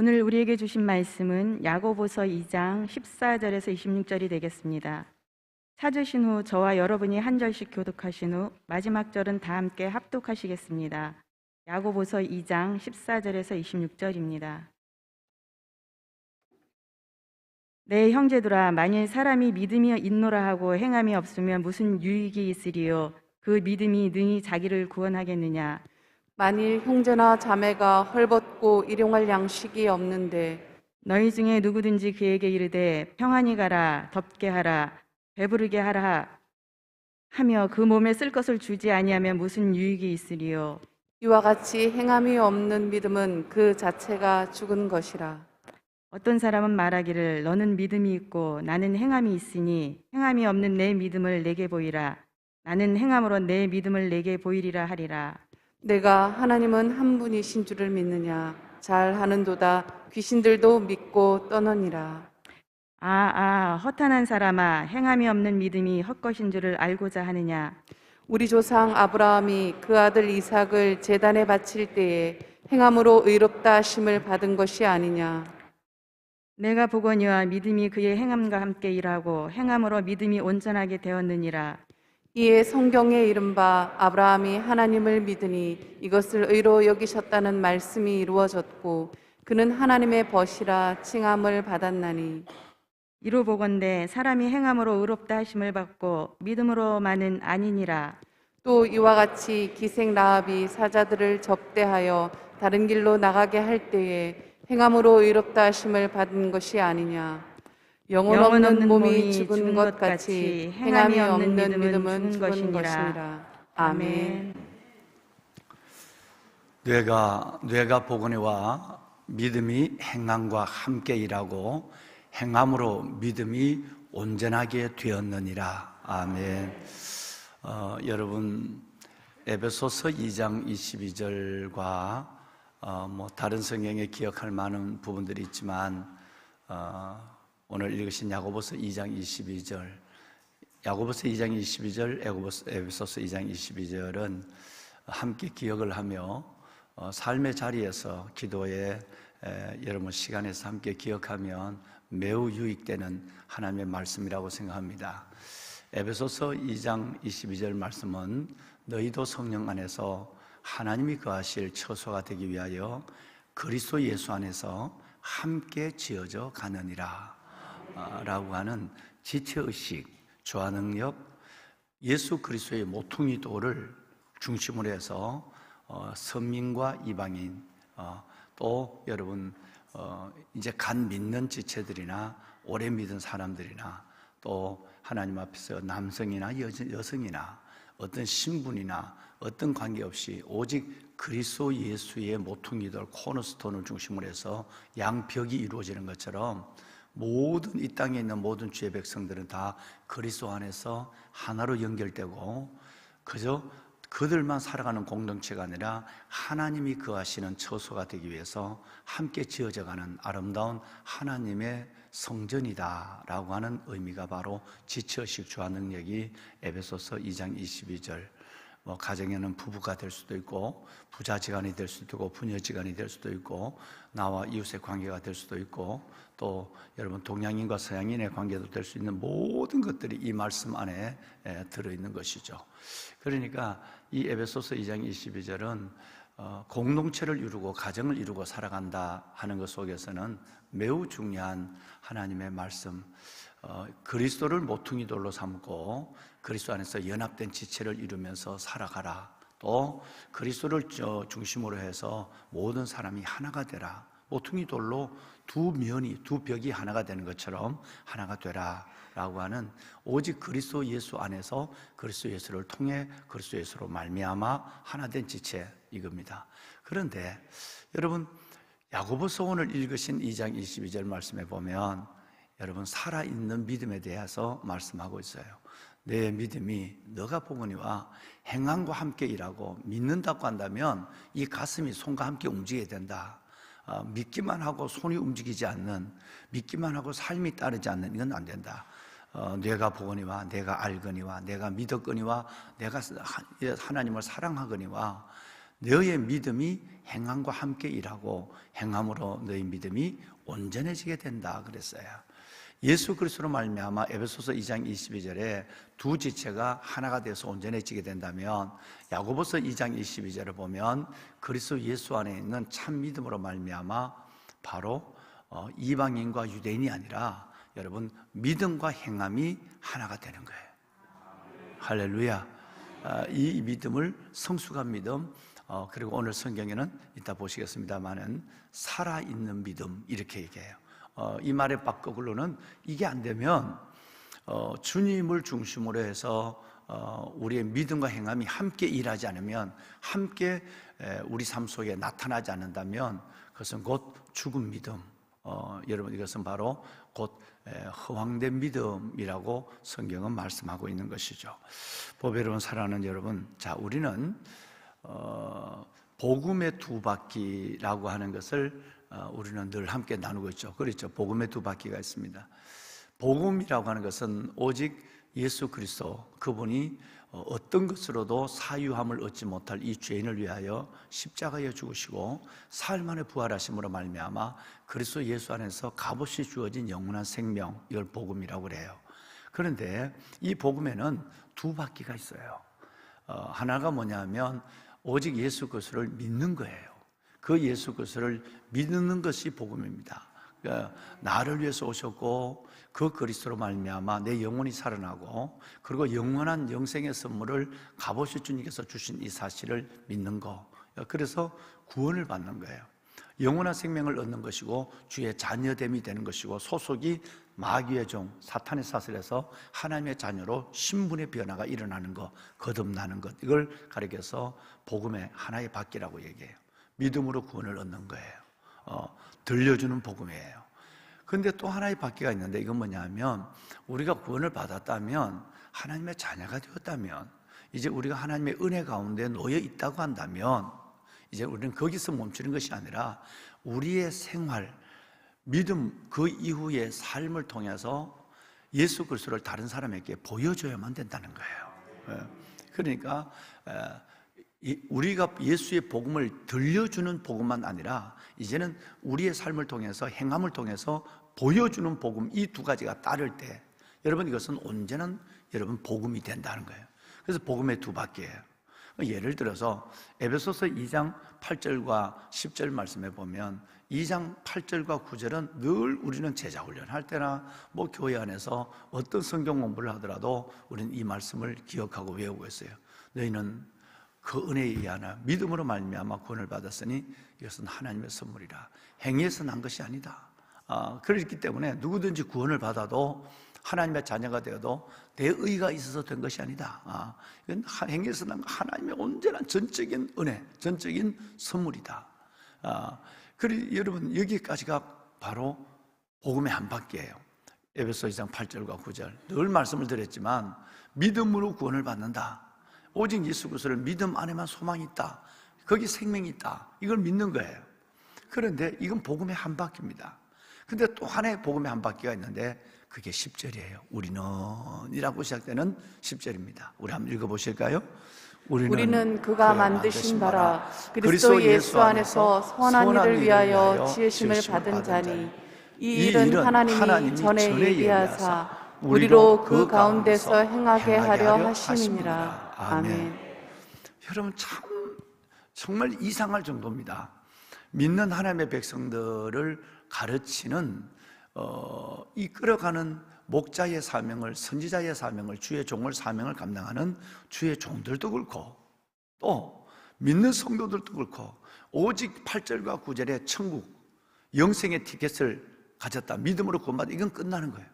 오늘 우리에게 주신 말씀은 야고보서 2장 14절에서 26절이 되겠습니다. 찾으신 후 저와 여러분이 한 절씩 교독하신 후 마지막 절은 다 함께 합독하시겠습니다. 야고보서 2장 14절에서 26절입니다. 내 형제들아, 만일 사람이 믿음이 있노라 하고 행함이 없으면 무슨 유익이 있으리요? 그 믿음이 능히 자기를 구원하겠느냐? 만일 형제나 자매가 헐벗고 일용할 양식이 없는데 너희 중에 누구든지 그에게 이르되 평안히 가라, 덥게 하라, 배부르게 하라 하며 그 몸에 쓸 것을 주지 아니하면 무슨 유익이 있으리요? 이와 같이 행함이 없는 믿음은 그 자체가 죽은 것이라. 어떤 사람은 말하기를 너는 믿음이 있고 나는 행함이 있으니 행함이 없는 내 믿음을 내게 보이라. 나는 행함으로 내 믿음을 내게 보이리라 하리라. 내가 하나님은 한 분이신 줄을 믿느냐? 잘하는도다. 귀신들도 믿고 떠너니라. 허탄한 사람아, 행함이 없는 믿음이 헛것인 줄을 알고자 하느냐? 우리 조상 아브라함이 그 아들 이삭을 제단에 바칠 때에 행함으로 의롭다 하심을 받은 것이 아니냐? 내가 보거니와 믿음이 그의 행함과 함께 일하고 행함으로 믿음이 온전하게 되었느니라. 이에 성경에 이른바 아브라함이 하나님을 믿으니 이것을 의로 여기셨다는 말씀이 이루어졌고 그는 하나님의 벗이라 칭함을 받았나니. 이로 보건대 사람이 행함으로 의롭다 하심을 받고 믿음으로만은 아니니라. 또 이와 같이 기생 라합이 사자들을 접대하여 다른 길로 나가게 할 때에 행함으로 의롭다 하심을 받은 것이 아니냐. 영혼 없는 몸이 죽은 것 같이 행함이 없는 믿음은 죽은 것이니라. 아멘. 뇌가 보거니와 믿음이 행함과 함께 일하고 행함으로 믿음이 온전하게 되었느니라. 아멘. 여러분, 에베소서 2장 22절과 다른 성경에 기억할 많은 부분들이 있지만 오늘 읽으신 야고보서 2장 22절, 야고보서 2장 22절, 에베소서 2장 22절은 함께 기억을 하며 삶의 자리에서 기도에 여러분 시간에서 함께 기억하면 매우 유익되는 하나님의 말씀이라고 생각합니다. 에베소서 2장 22절 말씀은 너희도 성령 안에서 하나님이 거하실 처소가 되기 위하여 그리스도 예수 안에서 함께 지어져 가느니라 라고 하는 지체의식, 조화능력, 예수 그리스도의 모퉁이돌을 중심으로 해서 선민과 이방인, 또 여러분 이제 간 믿는 지체들이나 오래 믿은 사람들이나 또 하나님 앞에서 남성이나 여성이나 어떤 신분이나 어떤 관계없이 오직 그리스도 예수의 모퉁이돌 코너스톤을 중심으로 해서 양벽이 이루어지는 것처럼 모든 이 땅에 있는 모든 주의 백성들은 다 그리스도 안에서 하나로 연결되고 그저 그들만 살아가는 공동체가 아니라 하나님이 거하시는 처소가 되기 위해서 함께 지어져가는 아름다운 하나님의 성전이다라고 하는 의미가 바로 지체의식 조화 능력이 에베소서 2장 22절 가정에는 부부가 될 수도 있고 부자지간이 될 수도 있고 부녀지간이 될 수도 있고 나와 이웃의 관계가 될 수도 있고 또 여러분 동양인과 서양인의 관계도 될 수 있는 모든 것들이 이 말씀 안에 들어있는 것이죠. 그러니까 이 에베소서 2장 22절은 공동체를 이루고 가정을 이루고 살아간다 하는 것 속에서는 매우 중요한 하나님의 말씀, 그리스도를 모퉁이돌로 삼고 그리스도 안에서 연합된 지체를 이루면서 살아가라. 또 그리스도를 중심으로 해서 모든 사람이 하나가 되라. 모퉁이돌로 두 벽이 하나가 되는 것처럼 하나가 되라 라고 하는 오직 그리스도 예수 안에서 그리스도 예수를 통해 그리스도 예수로 말미암아 하나 된 지체 이겁니다. 그런데 여러분 야고보서 오늘 읽으신 2장 22절 말씀에 보면 여러분 살아있는 믿음에 대해서 말씀하고 있어요. 내 믿음이 너가 보거니와 행함과 함께 일하고 믿는다고 한다면 이 가슴이 손과 함께 움직여야 된다. 믿기만 하고 손이 움직이지 않는, 믿기만 하고 삶이 따르지 않는 이건 안 된다. 내가 보거니와 내가 알거니와 내가 믿었거니와 내가 하나님을 사랑하거니와 너의 믿음이 행함과 함께 일하고 행함으로 너의 믿음이 온전해지게 된다 그랬어요. 예수 그리스도로 말미암아 에베소서 2장 22절에 두 지체가 하나가 되어서 온전해지게 된다면, 야고보서 2장 22절을 보면 그리스도 예수 안에 있는 참 믿음으로 말미암아 바로 이방인과 유대인이 아니라 여러분 믿음과 행함이 하나가 되는 거예요. 할렐루야. 이 믿음을 성숙한 믿음, 그리고 오늘 성경에는 이따 보시겠습니다만은 살아있는 믿음 이렇게 얘기해요. 이 말의 바꿔글로는 이게 안 되면 주님을 중심으로 해서 우리의 믿음과 행함이 함께 일하지 않으면, 함께 우리 삶 속에 나타나지 않는다면 그것은 곧 죽은 믿음, 여러분 이것은 바로 곧 허황된 믿음이라고 성경은 말씀하고 있는 것이죠. 보배로운 사랑하는 여러분, 자, 우리는 복음의 두 바퀴라고 하는 것을 우리는 늘 함께 나누고 있죠. 그렇죠. 복음의 두 바퀴가 있습니다. 복음이라고 하는 것은 오직 예수 그리스도, 그분이 어떤 것으로도 사유함을 얻지 못할 이 죄인을 위하여 십자가에 죽으시고 사흘 만에 부활하심으로 말미암아 그리스도 예수 안에서 값없이 주어진 영원한 생명, 이걸 복음이라고 그래요. 그런데 이 복음에는 두 바퀴가 있어요. 하나가 뭐냐면 오직 예수 그리스도를 믿는 거예요. 그 예수 그리스도를 믿는 것이 복음입니다. 그러니까 나를 위해서 오셨고 그 그리스도로 말미암아 내 영혼이 살아나고, 그리고 영원한 영생의 선물을 값없이 주님께서 주신 이 사실을 믿는 거, 그래서 구원을 받는 거예요. 영원한 생명을 얻는 것이고 주의 자녀됨이 되는 것이고, 소속이 마귀의 종 사탄의 사슬에서 하나님의 자녀로 신분의 변화가 일어나는 것, 거듭나는 것, 이걸 가리켜서 복음의 하나의 바퀴라고 얘기해요. 믿음으로 구원을 얻는 거예요. 들려주는 복음이에요. 그런데 또 하나의 바퀴가 있는데, 이건 뭐냐면 우리가 구원을 받았다면, 하나님의 자녀가 되었다면, 이제 우리가 하나님의 은혜 가운데 놓여 있다고 한다면, 이제 우리는 거기서 멈추는 것이 아니라 우리의 생활, 믿음 그 이후의 삶을 통해서 예수 그리스도를 다른 사람에게 보여줘야만 된다는 거예요. 그러니까 우리가 예수의 복음을 들려주는 복음만 아니라 이제는 우리의 삶을 통해서, 행함을 통해서 보여주는 복음, 이 두 가지가 따를 때 여러분 이것은 온전한 여러분 복음이 된다는 거예요. 그래서 복음의 두 바퀴예요. 예를 들어서 에베소서 2장 8절과 10절 말씀해 보면 2장 8절과 9절은 늘 우리는 제자훈련 할 때나 뭐 교회 안에서 어떤 성경 공부를 하더라도 우리는 이 말씀을 기억하고 외우고 있어요. 너희는 그 은혜에 의하여 믿음으로 말미암아 구원을 받았으니 이것은 하나님의 선물이라, 행위에서 난 것이 아니다. 그렇기 때문에 누구든지 구원을 받아도, 하나님의 자녀가 되어도 내 의가 있어서 된 것이 아니다. 이건 행위에서 난 하나님의 온전한 전적인 은혜, 전적인 선물이다. 그리고 여러분 여기까지가 바로 복음의 한 바퀴예요. 에베소 2장 8절과 9절 늘 말씀을 드렸지만, 믿음으로 구원을 받는다. 오직 예수 그리스도를 믿음 안에만 소망이 있다. 거기 생명이 있다. 이걸 믿는 거예요. 그런데 이건 복음의 한 바퀴입니다. 근데 또 하나의 복음의 한 바퀴가 있는데 그게 10절이에요. 우리는 이라고 시작되는 10절입니다. 우리 한번 읽어보실까요? 우리는 그가 만드신 바라 그리스도 예수 안에서 선한 일을 위하여 지으심을 받은 자니, 이 일은 하나님이 전에 예비하사 우리로 그 가운데서 행하게 하려 하심이니라. 아멘. 여러분 정말 이상할 정도입니다. 믿는 하나님의 백성들을 가르치는 이끌어가는 목자의 사명을, 선지자의 사명을, 주의 종을 사명을 감당하는 주의 종들도 그렇고, 또 믿는 성도들도 그렇고, 오직 8절과 9절에 천국, 영생의 티켓을 가졌다, 믿음으로 구원받아, 이건 끝나는 거예요.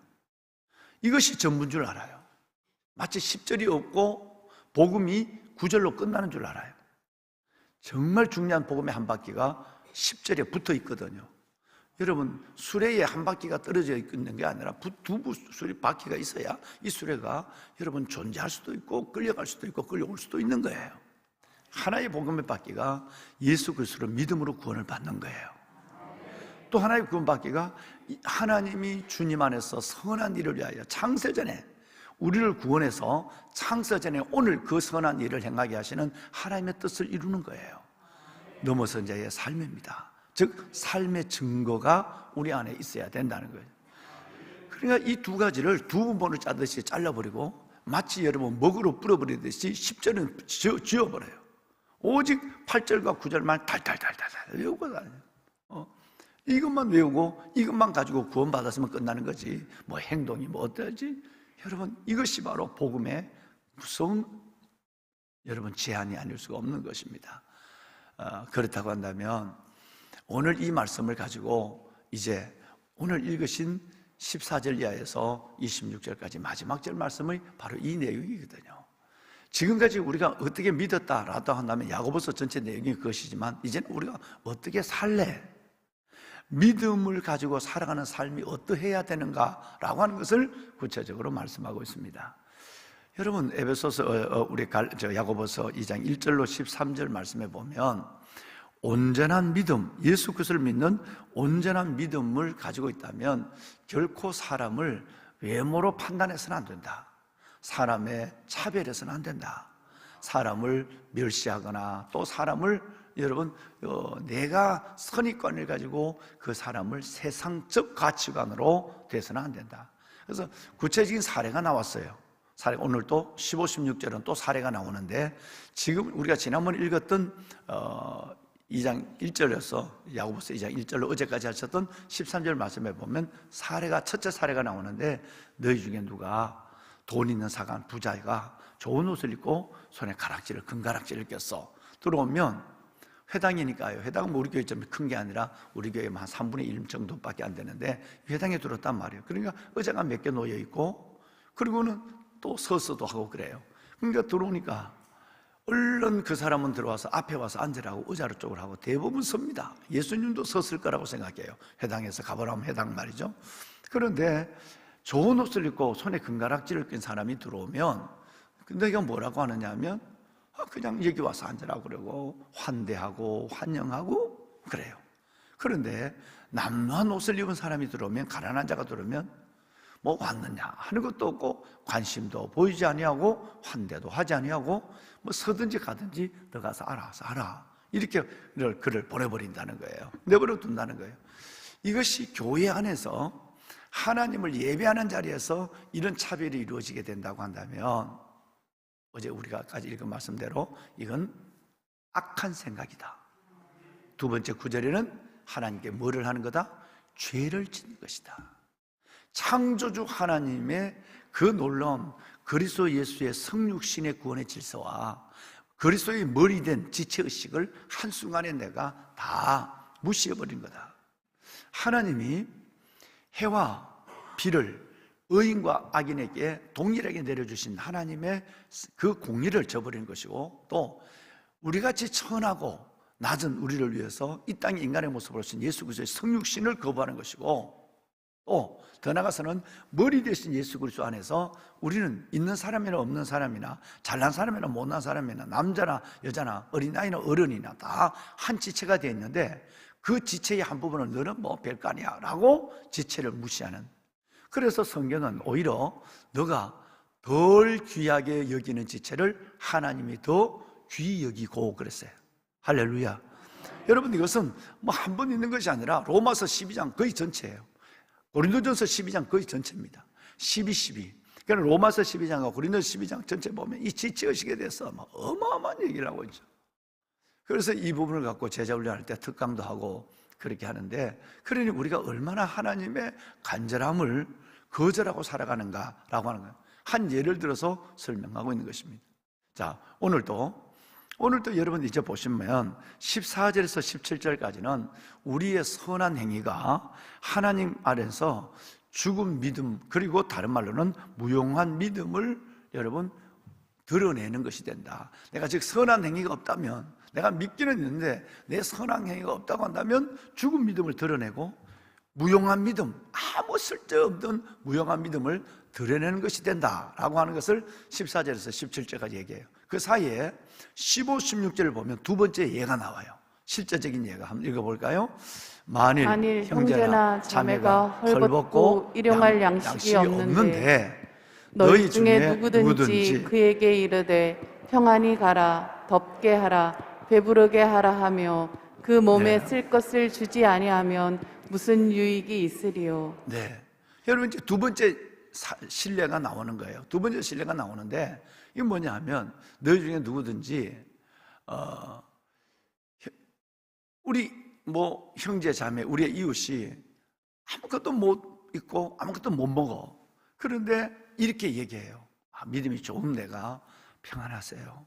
이것이 전부인 줄 알아요. 마치 10절이 없고 복음이 9절로 끝나는 줄 알아요. 정말 중요한 복음의 한 바퀴가 10절에 붙어 있거든요. 여러분, 수레에 한 바퀴가 떨어져 있는 게 아니라 두 수레 바퀴가 있어야 이 수레가 여러분 존재할 수도 있고 끌려갈 수도 있고 끌려올 수도 있는 거예요. 하나의 복음의 바퀴가 예수 그리스도를 믿음으로 구원을 받는 거예요. 또 하나의 구원 바퀴가 하나님이 주님 안에서 선한 일을 위하여 창세전에 우리를 구원해서 창세전에 오늘 그 선한 일을 행하게 하시는 하나님의 뜻을 이루는 거예요. 넘어선 자의 삶입니다. 즉 삶의 증거가 우리 안에 있어야 된다는 거예요. 그러니까 이 두 가지를 두 번번을 짜듯이 잘라버리고 마치 여러분 먹으로 뿌려버리듯이 10절은 지워버려요. 오직 8절과 9절만 달달달달 외우고 다녀요. 이것만 외우고 이것만 가지고 구원받았으면 끝나는 거지 뭐 행동이 뭐 어떠지? 여러분 이것이 바로 복음의 무서운 여러분 제한이 아닐 수가 없는 것입니다. 그렇다고 한다면 오늘 이 말씀을 가지고 이제 오늘 읽으신 14절 이하에서 26절까지 마지막 절 말씀이 바로 이 내용이거든요. 지금까지 우리가 어떻게 믿었다라고 한다면 야고보서 전체 내용이 그것이지만 이제는 우리가 어떻게 살래? 믿음을 가지고 살아가는 삶이 어떠해야 되는가라고 하는 것을 구체적으로 말씀하고 있습니다. 여러분 에베소서 야고보서 2장 1절로 13절 말씀에 보면 온전한 믿음, 예수 그리스도를 믿는 온전한 믿음을 가지고 있다면 결코 사람을 외모로 판단해서는 안 된다. 사람의 차별해서는 안 된다. 사람을 멸시하거나 또 사람을 여러분 내가 선입관을 가지고 그 사람을 세상적 가치관으로 돼서는 안 된다. 그래서 구체적인 사례가 나왔어요. 오늘 또 15, 16절은 또 사례가 나오는데 지금 우리가 지난번에 읽었던 2장 1절에서 야고보서 2장 1절로 어제까지 하셨던 13절 말씀에 보면 첫째 사례가 나오는데 너희 중에 누가 돈 있는 사간 부자가 좋은 옷을 입고 손에 금가락지를 꼈어 들어오면 회당이니까요. 회당은 뭐 우리 교회 좀 큰 게 아니라 우리 교회 한 3분의 1 정도밖에 안 되는데 회당에 들었단 말이에요. 그러니까 의자가 몇 개 놓여 있고 그리고는 또 서서도 하고 그래요. 그러니까 들어오니까 얼른 그 사람은 들어와서 앞에 와서 앉으라고 의자를 쪽으로 하고 대부분 섭니다. 예수님도 섰을 거라고 생각해요. 회당에서 가보라면 회당 말이죠. 그런데 좋은 옷을 입고 손에 금가락지를 낀 사람이 들어오면 내가 뭐라고 하느냐 하면 그냥 여기 와서 앉으라고 그러고 환대하고 환영하고 그래요. 그런데 남루한 옷을 입은 사람이 들어오면 가난한 자가 들어오면 뭐 왔느냐 하는 것도 없고 관심도 보이지 아니하고 환대도 하지 아니하고 뭐 서든지 가든지 너 가서 알아서 알아 이렇게 그를 보내버린다는 거예요. 내버려 둔다는 거예요. 이것이 교회 안에서 하나님을 예배하는 자리에서 이런 차별이 이루어지게 된다고 한다면 어제 우리가까지 읽은 말씀대로 이건 악한 생각이다. 두 번째 9절에는 하나님께 뭐를 하는 거다? 죄를 짓는 것이다. 창조주 하나님의 그 놀라운 그리스도 예수의 성육신의 구원의 질서와 그리스도의 머리 된 지체의식을 한순간에 내가 다 무시해버린 거다. 하나님이 해와 비를 의인과 악인에게 동일하게 내려주신 하나님의 그 공의를 저버린 것이고 또 우리같이 천하고 낮은 우리를 위해서 이 땅에 인간의 모습으로 오신 예수 그리스도의 성육신을 거부하는 것이고 또 더 나아가서는 머리 대신 예수 그리스도 안에서 우리는 있는 사람이나 없는 사람이나 잘난 사람이나 못난 사람이나 남자나 여자나 어린아이나 어른이나 다 한 지체가 되어 있는데 그 지체의 한 부분을 너는 뭐 별거 아니야 라고 지체를 무시하는, 그래서 성경은 오히려 너가 덜 귀하게 여기는 지체를 하나님이 더 귀히 여기고 그랬어요. 할렐루야. 여러분 이것은 뭐 한 번 있는 것이 아니라 로마서 12장 거의 전체예요. 고린도전서 12장 거의 전체입니다. 12. 그러니까 로마서 12장과 고린도서 12장 전체 보면 이 지체의식에 대해서 어마어마한 얘기를 하고 있죠. 그래서 이 부분을 갖고 제자 훈련할 때 특강도 하고 그렇게 하는데, 그러니 우리가 얼마나 하나님의 간절함을 거절하고 살아가는가라고 하는 거예요. 한 예를 들어서 설명하고 있는 것입니다. 자, 오늘도 여러분 이제 보시면 14절에서 17절까지는 우리의 선한 행위가 하나님 안에서 죽은 믿음, 그리고 다른 말로는 무용한 믿음을 여러분 드러내는 것이 된다. 내가 즉 선한 행위가 없다면, 내가 믿기는 있는데 내 선한 행위가 없다고 한다면 죽은 믿음을 드러내고 무용한 믿음, 아무 쓸데없는 무용한 믿음을 드러내는 것이 된다라고 하는 것을 14절에서 17절까지 얘기해요. 그 사이에 15, 16절을 보면 두 번째 예가 나와요. 실제적인 예가 한번 읽어볼까요? 만일 형제나 자매가 헐벗고 일용할 양식이 없는데 너희 중에 누구든지 그에게 이르되 평안히 가라, 덥게 하라, 배부르게 하라 하며 그 몸에 네. 쓸 것을 주지 아니하면 무슨 유익이 있으리요. 네. 여러분 이제 두 번째 신뢰가 나오는 거예요. 두 번째 신뢰가 나오는데 이게 뭐냐 하면 너희 중에 누구든지 우리 뭐 형제 자매 우리의 이웃이 아무것도 못 있고 아무것도 못 먹어. 그런데 이렇게 얘기해요. 믿음이 좋은 내가 평안하세요.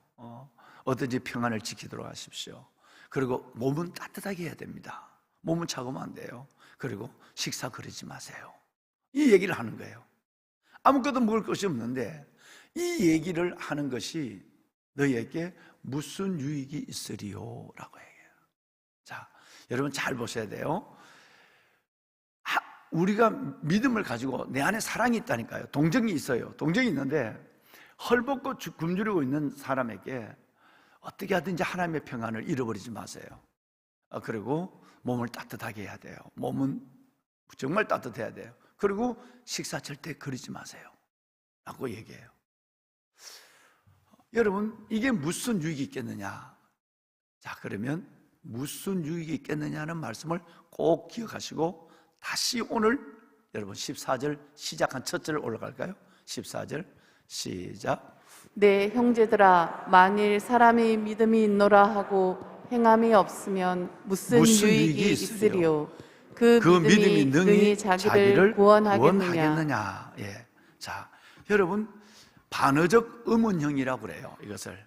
어떤지 평안을 지키도록 하십시오. 그리고 몸은 따뜻하게 해야 됩니다. 몸은 차가우면 안 돼요. 그리고 식사 거르지 마세요. 이 얘기를 하는 거예요. 아무것도 먹을 것이 없는데 이 얘기를 하는 것이 너희에게 무슨 유익이 있으리요? 라고 얘기해요. 자, 여러분 잘 보셔야 돼요. 우리가 믿음을 가지고 내 안에 사랑이 있다니까요. 동정이 있어요. 동정이 있는데 헐벗고 굶주리고 있는 사람에게 어떻게 하든지 하나님의 평안을 잃어버리지 마세요. 그리고 몸을 따뜻하게 해야 돼요. 몸은 정말 따뜻해야 돼요. 그리고 식사 절대 거르지 마세요 라고 얘기해요. 여러분 이게 무슨 유익이 있겠느냐? 자, 그러면 무슨 유익이 있겠느냐는 말씀을 꼭 기억하시고 다시 오늘 여러분 14절 시작한 첫 절 올라갈까요? 14절 시작. 네, 형제들아, 만일 사람이 믿음이 있노라 하고 행함이 없으면 무슨 유익이 있으리요? 그 믿음이 능히 자기를 구원하겠느냐? 예. 자, 여러분 반어적 의문형이라고 그래요. 이것을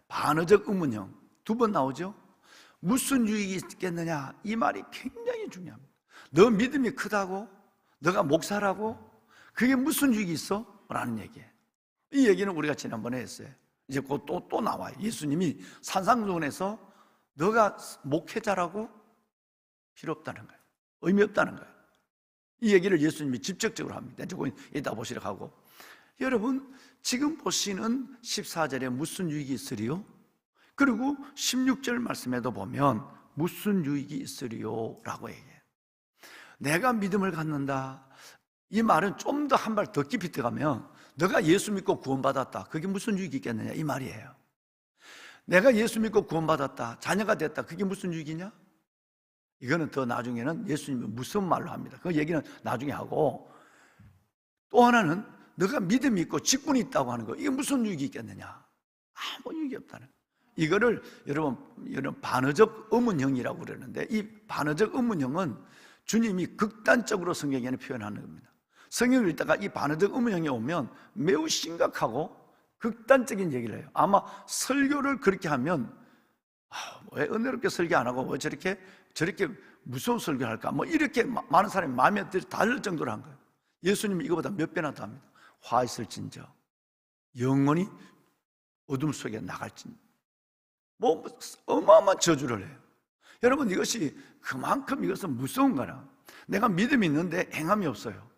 반어적 의문형 두 번 나오죠. 무슨 유익이 있겠느냐? 이 말이 굉장히 중요합니다. 너 믿음이 크다고? 너가 목사라고? 그게 무슨 유익이 있어? 라는 얘기예요. 이 얘기는 우리가 지난번에 했어요. 이제 곧 또 나와요. 예수님이 산상수훈에서 너가 목회자라고 필요 없다는 거예요. 의미 없다는 거예요. 이 얘기를 예수님이 직접적으로 합니다. 조금 이따 보시라고 하고. 여러분 지금 보시는 14절에 무슨 유익이 있으리요? 그리고 16절 말씀에도 보면 무슨 유익이 있으리요? 라고 얘기해요. 내가 믿음을 갖는다. 이 말은 좀 더 한 발 더 깊이 들어가면 너가 예수 믿고 구원받았다. 그게 무슨 유익이 있겠느냐? 이 말이에요. 내가 예수 믿고 구원받았다. 자녀가 됐다. 그게 무슨 유익이냐? 이거는 더 나중에는 예수님이 무슨 말로 합니다. 그 얘기는 나중에 하고 또 하나는 너가 믿음이 있고 직분이 있다고 하는 거. 이게 무슨 유익이 있겠느냐? 아무 유익이 없다는 거예요. 이거를 여러분 반어적 의문형이라고 그러는데 이 반어적 의문형은 주님이 극단적으로 성경에는 표현하는 겁니다. 성경을 읽다가 이 반어적 의문형이 오면 매우 심각하고 극단적인 얘기를 해요. 아마 설교를 그렇게 하면 왜 은혜롭게 설교 안 하고 왜 저렇게 무서운 설교를 할까? 뭐 이렇게 많은 사람이 마음에 다를 정도로 한 거예요. 예수님이 이거보다 몇 배나 더 합니다. 화 있을진저 영원히 어둠 속에 나갈진저 뭐 어마어마한 저주를 해요. 여러분 이것이 그만큼 이것은 무서운 거라. 내가 믿음이 있는데 행함이 없어요.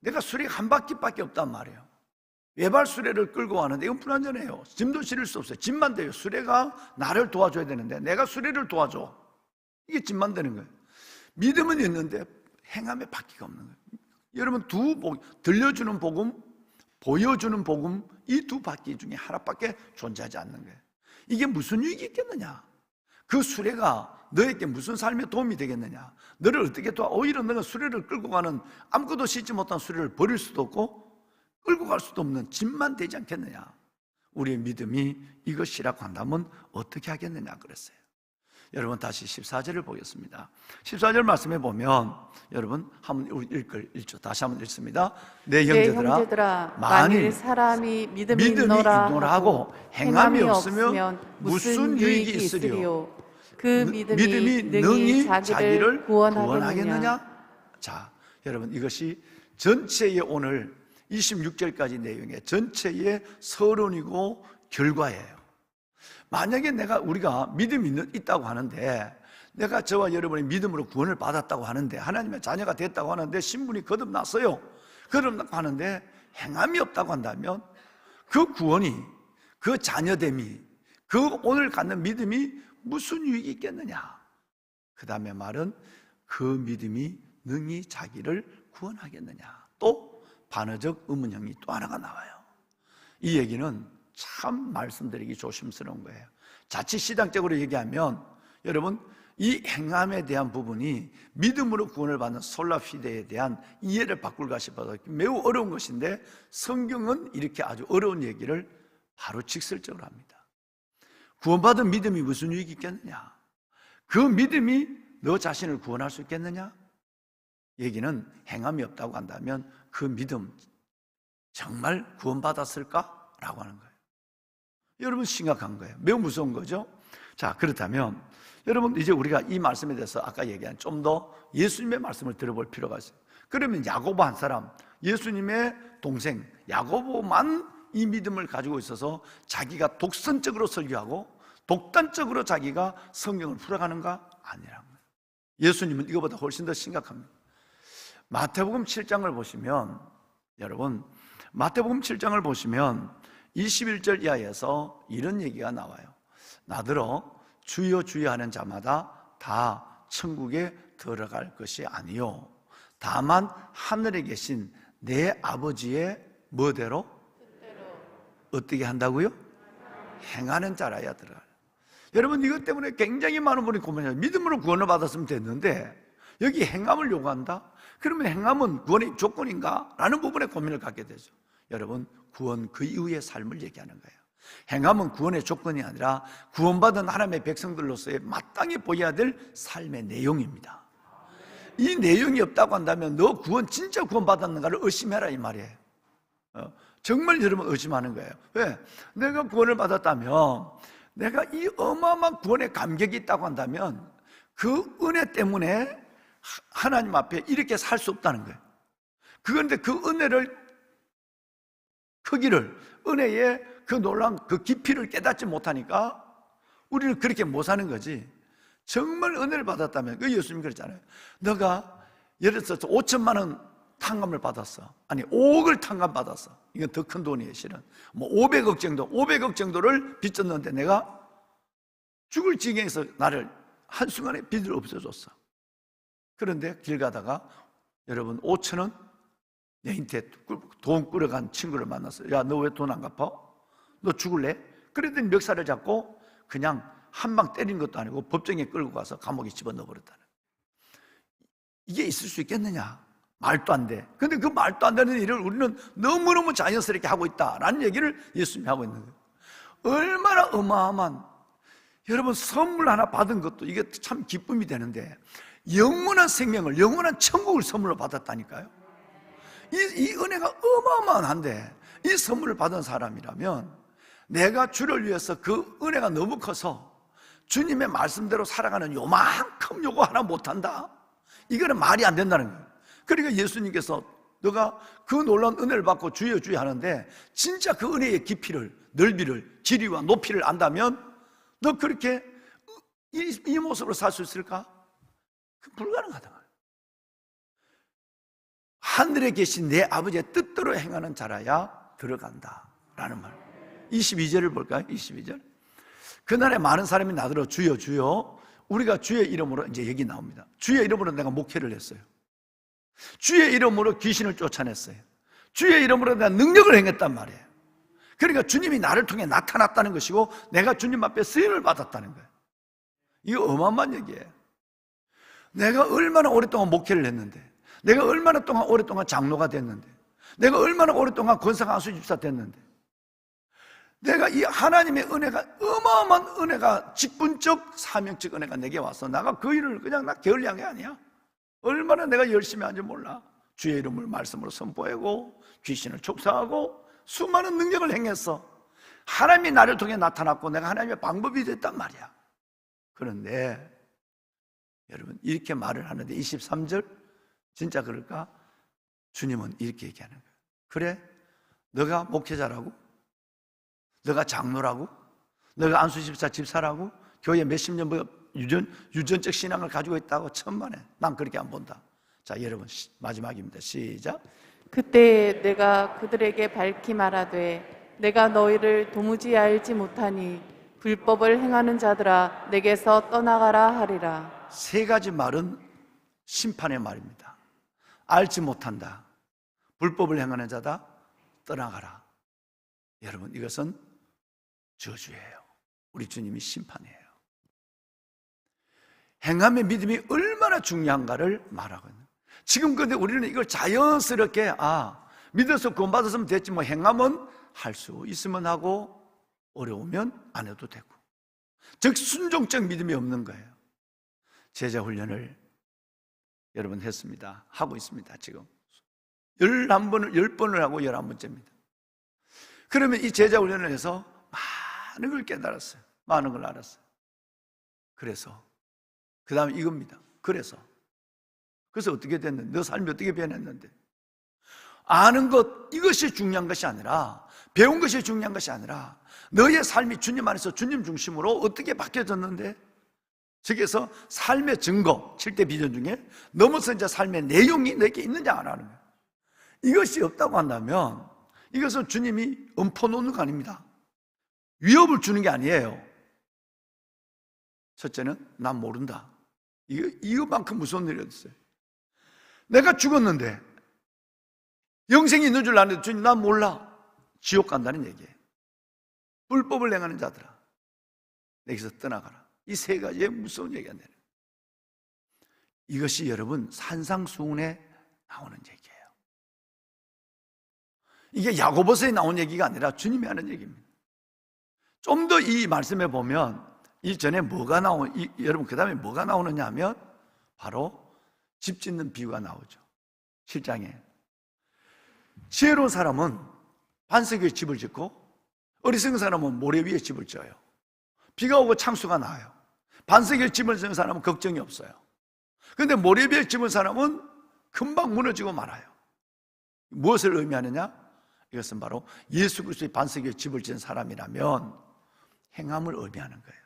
내가 수레가 한 바퀴밖에 없단 말이에요. 외발 수레를 끌고 가는데 이건 불완전해요. 짐도 실을 수 없어요. 짐만 돼요. 수레가 나를 도와줘야 되는데 내가 수레를 도와줘. 이게 짐만 되는 거예요. 믿음은 있는데 행함에 바퀴가 없는 거예요. 여러분 들려주는 복음, 보여주는 복음 이 두 바퀴 중에 하나밖에 존재하지 않는 거예요. 이게 무슨 유익이 있겠느냐? 그 수레가 너에게 무슨 삶에 도움이 되겠느냐? 너를 어떻게 도와? 오히려 너가 수레를 끌고 가는 아무것도 싣지 못한 수레를 버릴 수도 없고 끌고 갈 수도 없는 짐만 되지 않겠느냐? 우리의 믿음이 이것이라고 한다면 어떻게 하겠느냐 그랬어요. 여러분 다시 14절을 보겠습니다. 14절 말씀에 보면 여러분 한번 읽죠. 다시 한번 읽습니다. 내 형제들아 만일 사람이 믿음이 있노라 하고 행함이 없으면 무슨 유익이 있으리요? 그 믿음이 능히 자기를 구원하겠느냐? 자, 여러분 이것이 전체의 오늘 26절까지 내용의 전체의 서론이고 결과예요. 만약에 우리가 믿음이 있다고 하는데 내가 저와 여러분의 믿음으로 구원을 받았다고 하는데 하나님의 자녀가 됐다고 하는데 신분이 거듭났어요. 거듭났다고 하는데 행함이 없다고 한다면 그 구원이 그 자녀됨이 그 오늘 갖는 믿음이 무슨 유익이 있겠느냐? 그 다음에 말은 그 믿음이 능히 자기를 구원하겠느냐? 또 반어적 의문형이 또 하나가 나와요. 이 얘기는 참 말씀드리기 조심스러운 거예요. 자칫시장적으로 얘기하면 여러분 이 행함에 대한 부분이 믿음으로 구원을 받는 솔라피데에 대한 이해를 바꿀까 싶어서 매우 어려운 것인데 성경은 이렇게 아주 어려운 얘기를 바로 직설적으로 합니다. 구원받은 믿음이 무슨 유익이 있겠느냐? 그 믿음이 너 자신을 구원할 수 있겠느냐? 얘기는 행함이 없다고 한다면 그 믿음 정말 구원받았을까? 라고 하는 거예요. 여러분 심각한 거예요. 매우 무서운 거죠. 자, 그렇다면 여러분 이제 우리가 이 말씀에 대해서 아까 얘기한 좀 더 예수님의 말씀을 들어볼 필요가 있어요. 그러면 야고보 한 사람, 예수님의 동생 야고보만 이 믿음을 가지고 있어서 자기가 독선적으로 설교하고 독단적으로 자기가 성경을 풀어가는가? 아니라는 거예요. 예수님은 이거보다 훨씬 더 심각합니다. 마태복음 7장을 보시면 여러분 마태복음 7장을 보시면 21절 이하에서 이런 얘기가 나와요. 나더러 주여 주여 하는 자마다 다 천국에 들어갈 것이 아니요 다만 하늘에 계신 내 아버지의 뭐대로? 어떻게 한다고요? 행하는 자라야 들어가요. 여러분 이것 때문에 굉장히 많은 분이 고민해요. 믿음으로 구원을 받았으면 됐는데 여기 행함을 요구한다? 그러면 행함은 구원의 조건인가? 라는 부분에 고민을 갖게 되죠. 여러분 구원 그 이후의 삶을 얘기하는 거예요. 행함은 구원의 조건이 아니라 구원받은 하나님의 백성들로서의 마땅히 보여야 될 삶의 내용입니다. 이 내용이 없다고 한다면 너 구원 진짜 구원받았는가를 의심해라 이 말이에요. 정말 여러분 의심하는 거예요. 왜? 내가 구원을 받았다면 내가 이 어마어마한 구원의 감격이 있다고 한다면 그 은혜 때문에 하나님 앞에 이렇게 살 수 없다는 거예요. 그런데 그 은혜를 크기를 은혜의 그 놀라운 그 깊이를 깨닫지 못하니까 우리는 그렇게 못 사는 거지. 정말 은혜를 받았다면 그 예수님이 그랬잖아요. 너가 예를 들어서 5천만 원 탕감을 받았어. 아니 5억을 탕감 받았어. 이건 더 큰 돈이에요 실은. 뭐 500억 정도를 빚졌는데 내가 죽을 지경에서 나를 한순간에 빚을 없애줬어. 그런데 길 가다가 여러분 5천 원 내한테 돈 끌어간 친구를 만났어요. 야, 너 왜 돈 안 갚아? 너 죽을래? 그랬더니 멱살을 잡고 그냥 한 방 때린 것도 아니고 법정에 끌고 가서 감옥에 집어넣어 버렸다는. 이게 있을 수 있겠느냐? 말도 안 돼. 근데 그 말도 안 되는 일을 우리는 너무너무 자연스럽게 하고 있다라는 얘기를 예수님이 하고 있는 거예요. 얼마나 어마어마한 여러분 선물 하나 받은 것도 이게 참 기쁨이 되는데 영원한 생명을 영원한 천국을 선물로 받았다니까요. 이 은혜가 어마어마한데 이 선물을 받은 사람이라면 내가 주를 위해서 그 은혜가 너무 커서 주님의 말씀대로 살아가는 요만큼 요거 하나 못한다? 이거는 말이 안 된다는 거예요. 그러니까 예수님께서 너가 그 놀라운 은혜를 받고 주여 주여 하는데 진짜 그 은혜의 깊이를 넓이를 길이와 높이를 안다면 너 그렇게 이 모습으로 살 수 있을까? 그 불가능하다. 하늘에 계신 내 아버지의 뜻대로 행하는 자라야 들어간다 라는 말. 22절을 볼까요? 22절. 그날에 많은 사람이 나더러 주여 주여 우리가 주의 이름으로 이제 얘기 나옵니다. 주의 이름으로 내가 목회를 했어요. 주의 이름으로 귀신을 쫓아냈어요. 주의 이름으로 내가 능력을 행했단 말이에요. 그러니까 주님이 나를 통해 나타났다는 것이고 내가 주님 앞에 쓰임을 받았다는 거예요. 이거 어마어마한 얘기예요. 내가 얼마나 오랫동안 목회를 했는데 내가 얼마나 오랫동안 장로가 됐는데 내가 얼마나 오랫동안 권사강수 집사 됐는데 내가 이 하나님의 은혜가 어마어마한 은혜가 직분적 사명적 은혜가 내게 와서 나가 그 일을 그냥 나 게을리한 게 아니야. 얼마나 내가 열심히 하는지 몰라. 주의 이름을 말씀으로 선포하고 귀신을 촉사하고 수많은 능력을 행했어. 하나님이 나를 통해 나타났고 내가 하나님의 방법이 됐단 말이야. 그런데 여러분 이렇게 말을 하는데 23절 진짜 그럴까? 주님은 이렇게 얘기하는 거예요. 그래? 너가 목회자라고? 너가 장로라고? 너가 안수집사 집사라고? 교회 몇십 년 유전적 신앙을 가지고 있다고? 천만에 난 그렇게 안 본다. 자 여러분 마지막입니다. 시작. 그때 내가 그들에게 밝히 말하되 내가 너희를 도무지 알지 못하니 불법을 행하는 자들아 내게서 떠나가라 하리라. 세 가지 말은 심판의 말입니다. 알지 못한다. 불법을 행하는 자다. 떠나가라. 여러분 이것은 저주예요. 우리 주님이 심판해요. 행함의 믿음이 얼마나 중요한가를 말하거든요. 지금 근데 우리는 이걸 자연스럽게 믿어서 구원받았으면 됐지 뭐 행함은 할 수 있으면 하고 어려우면 안 해도 되고, 즉 순종적 믿음이 없는 거예요. 제자 훈련을 여러분 했습니다. 하고 있습니다. 지금 10번을 하고 11번째입니다. 그러면 이 제자 훈련을 해서 많은 걸 깨달았어요. 많은 걸 알았어요. 그래서 그 다음에 이겁니다. 그래서 어떻게 됐는데, 너 삶이 어떻게 변했는데, 아는 것, 이것이 중요한 것이 아니라, 배운 것이 중요한 것이 아니라, 너의 삶이 주님 안에서 주님 중심으로 어떻게 바뀌어졌는데, 즉에서 삶의 증거, 7대 비전 중에 넘어서 이제 삶의 내용이 너에게 있느냐 안 하는 거예요. 이것이 없다고 한다면 이것은 주님이 엎어 놓는 거 아닙니다. 위협을 주는 게 아니에요. 첫째는 난 모른다. 이것만큼 무서운 일이 어딨어요. 내가 죽었는데 영생이 있는 줄 아는데 주님 난 몰라. 지옥 간다는 얘기예요. 불법을 행하는 자들아, 내게서 떠나가라. 이 세 가지의 무서운 얘기가 되는 거예요. 이것이 여러분 산상수훈에 나오는 얘기예요. 이게 야고보서에 나온 얘기가 아니라 주님이 하는 얘기입니다. 좀 더 이 말씀에 보면 이전에 여러분 그 다음에 뭐가 나오느냐 하면 바로 집 짓는 비유가 나오죠. 7장에 지혜로운 사람은 반석 위에 집을 짓고 어리석은 사람은 모래 위에 집을 져요. 비가 오고 창수가 나요. 반석 위에 집을 지은 사람은 걱정이 없어요. 그런데 모래 위에 집은 사람은 금방 무너지고 말아요. 무엇을 의미하느냐? 이것은 바로 예수 그리스도의 반석 위에 집을 지은 사람이라면 행함을 의미하는 거예요.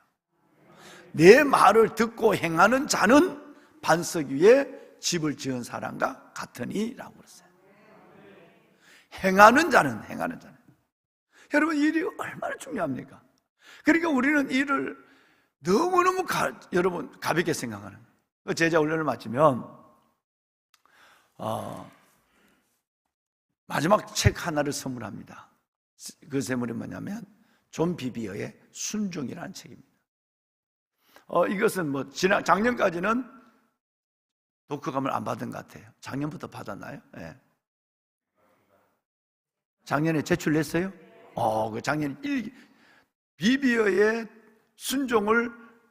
내 말을 듣고 행하는 자는 반석 위에 집을 지은 사람과 같으니 라고 그랬어요. 행하는 자는. 여러분, 이 일이 얼마나 중요합니까? 그러니까 우리는 이를 너무너무 여러분 가볍게 생각하는 거예요. 제자 훈련을 마치면 마지막 책 하나를 선물합니다. 그 제목이 뭐냐면 존 비비어의 순종이라는 책입니다. 이것은 뭐 작년까지는 독후감을 안 받은 것 같아요. 작년부터 받았나요? 네. 작년에 제출했어요? 작년 비비어의 순종을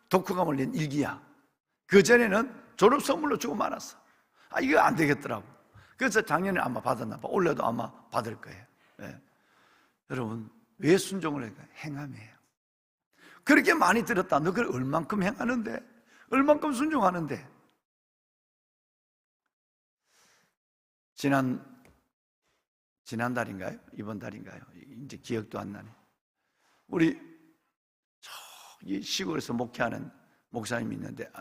독후감을 낸 일기야. 그 전에는 졸업 선물로 주고 말았어. 이거 안 되겠더라고. 그래서 작년에 아마 받았나 봐. 올해도 아마 받을 거예요. 네. 여러분, 왜 순종을 할까요? 행함이에요. 그렇게 많이 들었다. 너 그걸 얼만큼 행하는데? 얼만큼 순종하는데? 지난달인가요? 이번 달인가요? 이제 기억도 안 나네. 우리 저기 시골에서 목회하는 목사님이 있는데,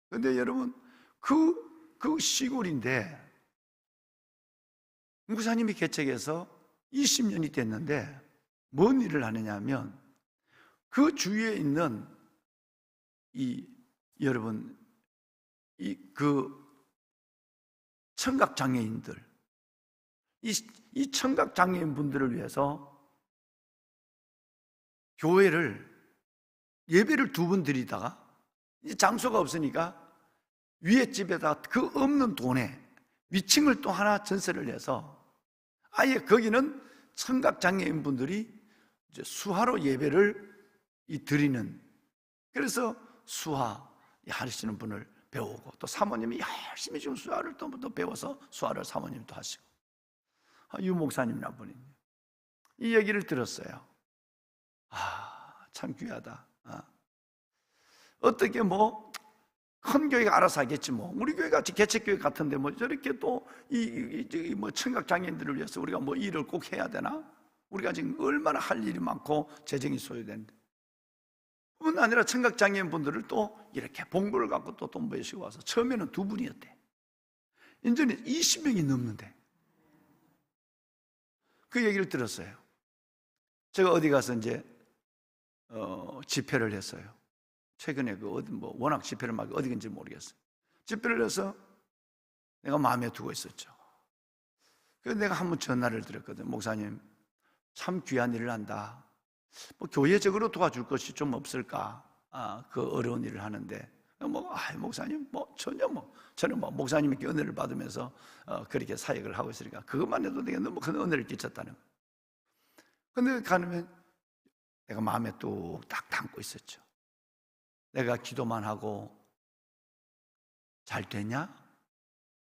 근데 여러분 그 시골인데 목사님이 개척해서 20년이 됐는데 뭔 일을 하느냐 하면 그 주위에 있는 여러분 청각 장애인들, 이 청각 장애인 분들을 위해서 예배를 2번 드리다가 이제 장소가 없으니까 위에 집에다 그 없는 돈에 위층을 또 하나 전세를 해서 아예 거기는 청각 장애인 분들이 이제 수화로 예배를 드리는, 그래서 수화 하시는 분을 배우고 또 사모님이 열심히 지금 수화를 또 배워서 수화를 사모님도 하시고, 유 목사님이라는 분이 이 얘기를 들었어요. 참 귀하다. 어떻게 큰 교회가 알아서 하겠지 뭐. 우리 교회 같이 개척교회 같은데 저렇게 또 청각 장애인들을 위해서 우리가 일을 꼭 해야 되나? 우리가 지금 얼마나 할 일이 많고 재정이 소요되는데. 뿐 아니라 청각 장애인 분들을 또 이렇게 봉고를 갖고 또 돈 모시고 와서 처음에는 2분이었대. 이제는 20명이 넘는데. 그 얘기를 들었어요. 제가 어디 가서 이제 집회를 했어요. 최근에 워낙 집회를 막 어디 간지 모르겠어요. 집회를 해서 내가 마음에 두고 있었죠. 그래서 내가 한번 전화를 드렸거든요. 목사님, 참 귀한 일을 한다. 뭐 교회적으로 도와줄 것이 좀 없을까? 그 어려운 일을 하는데 목사님 저는 목사님께 은혜를 받으면서 그렇게 사역을 하고 있으니까 그것만 해도 내가 너무 큰 은혜를 끼쳤다는 거예요. 근데 가면 내가 마음에 뚝딱 담고 있었죠. 내가 기도만 하고 잘 되냐?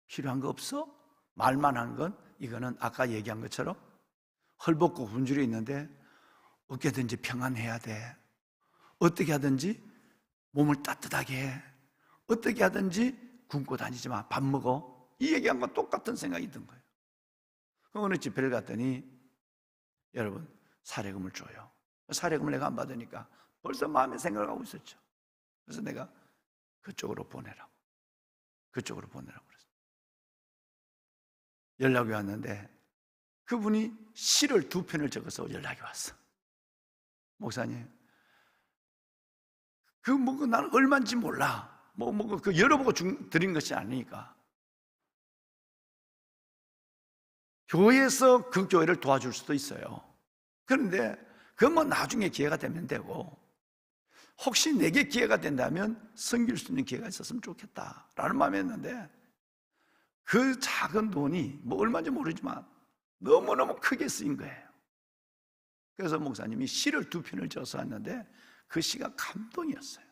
필요한 거 없어? 말만 하는 건 이거는 아까 얘기한 것처럼 헐벗고 굶주려 있는데 어떻게든지 평안해야 돼. 어떻게 하든지 몸을 따뜻하게 해. 어떻게 하든지 굶고 다니지 마. 밥 먹어. 이 얘기한 건 똑같은 생각이 든 거예요. 어느 집회를 갔더니 여러분 사례금을 줘요. 사례금을 내가 안 받으니까 벌써 마음에 생각을 하고 있었죠. 그래서 내가 그쪽으로 보내라고 그랬어요. 연락이 왔는데 그분이 시를 2편을 적어서 연락이 왔어. 목사님, 나는 얼마인지 몰라. 그 열어보고 드린 것이 아니니까. 교회에서 그 교회를 도와줄 수도 있어요. 그런데 그건 나중에 기회가 되면 되고, 혹시 내게 기회가 된다면 섬길 수 있는 기회가 있었으면 좋겠다라는 마음이었는데, 그 작은 돈이 얼마인지 모르지만 너무너무 크게 쓰인 거예요. 그래서 목사님이 시를 2편을 써서 왔는데 그 시가 감동이었어요.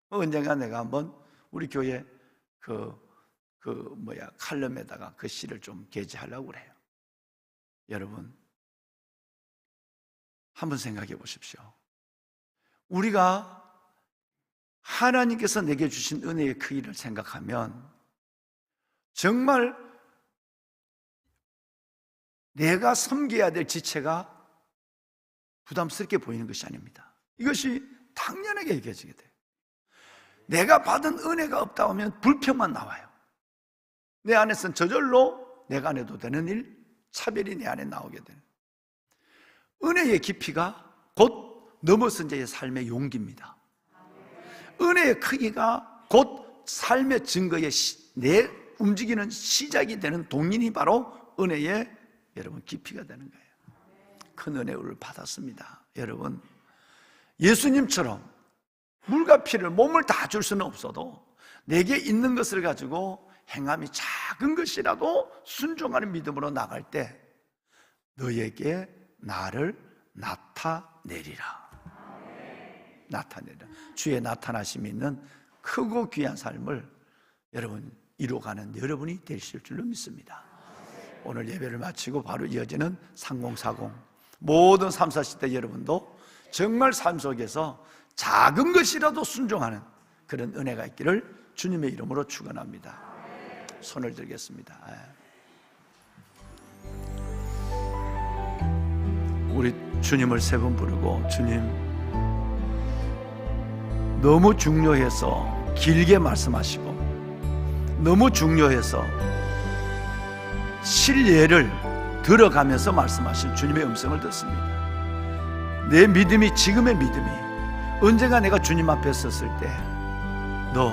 언젠가 내가 한번 우리 교회 칼럼에다가 그 시를 좀 게재하려고 그래요. 여러분, 한번 생각해 보십시오. 우리가 하나님께서 내게 주신 은혜의 크기를 생각하면 정말 내가 섬겨야 될 지체가 부담스럽게 보이는 것이 아닙니다. 이것이 당연하게 얘기해지게 돼요. 내가 받은 은혜가 없다 하면 불평만 나와요. 내 안에서는 저절로 내가 안 해도 되는 일, 차별이 내 안에 나오게 되는, 은혜의 깊이가 곧 넘어선 자의 삶의 용기입니다. 은혜의 크기가 곧 삶의 증거의 내 움직이는 시작이 되는 동인이 바로 은혜의 여러분 깊이가 되는 거예요. 큰 은혜를 받았습니다. 여러분, 예수님처럼 물과 피를 몸을 다 줄 수는 없어도 내게 있는 것을 가지고 행함이 작은 것이라도 순종하는 믿음으로 나갈 때 너에게 나를 나타내리라. 나타내리라. 주의 나타나심이 있는 크고 귀한 삶을 여러분 이루어가는 여러분이 되실 줄로 믿습니다. 오늘 예배를 마치고 바로 이어지는 3040 모든 3, 40대 여러분도 정말 삶 속에서 작은 것이라도 순종하는 그런 은혜가 있기를 주님의 이름으로 축원합니다. 손을 들겠습니다. 우리 주님을 3번 부르고, 주님, 너무 중요해서 길게 말씀하시고 너무 중요해서 실례를 들어가면서 말씀하신 주님의 음성을 듣습니다. 내 믿음이, 지금의 믿음이 언젠가 내가 주님 앞에 섰을 때 너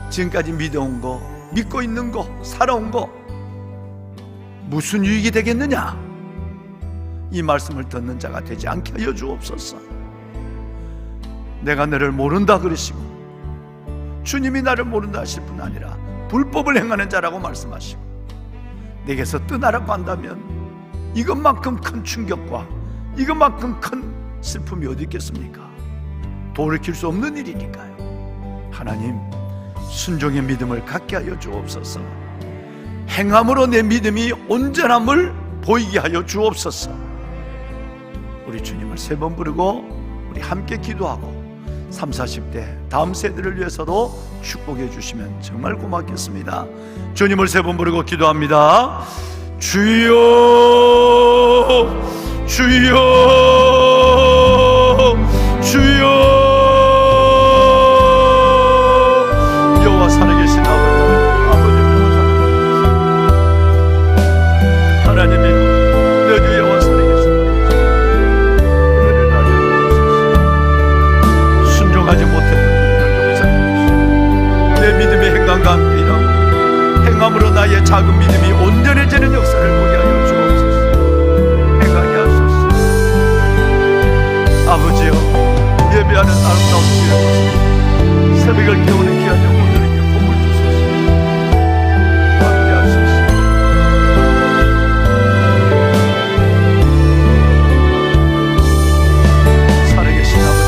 지금까지 믿어온 거, 믿고 있는 거, 살아온 거 무슨 유익이 되겠느냐? 이 말씀을 듣는 자가 되지 않게 하여 주옵소서. 내가 너를 모른다 그러시고 주님이 나를 모른다 하실 뿐 아니라 불법을 행하는 자라고 말씀하시고 내게서 떠나라고 한다면 이것만큼 큰 충격과 이것만큼 큰 슬픔이 어디 있겠습니까? 돌이킬 수 없는 일이니까요. 하나님, 순종의 믿음을 갖게 하여 주옵소서. 행함으로 내 믿음이 온전함을 보이게 하여 주옵소서. 우리 주님을 3번 부르고 우리 함께 기도하고 3, 40대 다음 세대를 위해서도 축복해 주시면 정말 고맙겠습니다. 주님을 3번 부르고 기도합니다. 주여, 주여, 주여. 여호와 살아계신 아버지, 하나님이 너희 여호와 살아계신 은혜를 나게 주옵소서. 순종하지 못했던 내 믿음의 행함과 함께 일하고 행함으로 나의 작은 믿음이 온전해지는 역사를 보게 하여 주옵소서. 행하게 하소서. 아름다운 주의 모습, 새벽을 깨우는 귀한 영혼들에게 복을 주소서. 함께 하소서. 살아계신 아버지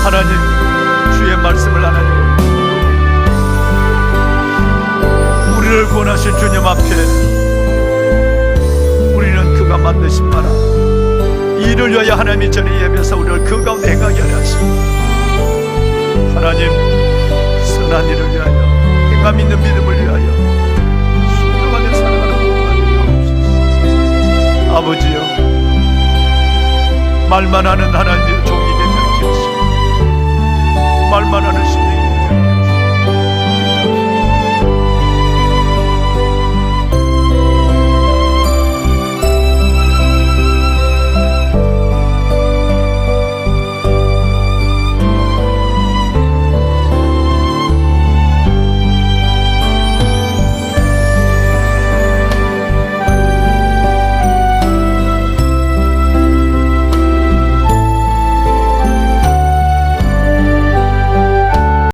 하나님, 주의 말씀을 하나님 우리를 구원하신 주님 앞에 우리는 그가 만드신 바라 이를 위하여 하나님이 전에 예배해서 우리를 그 가운데 행하게 하려 하십니다. 하나님, 선한 일을 위하여, 행함 있는 믿음을 위하여 순종하며 살아가는 복을 주옵소서. 아버지여, 말만 하는 하나님의 종이 되지 않게 하시고 말만 하는 심령이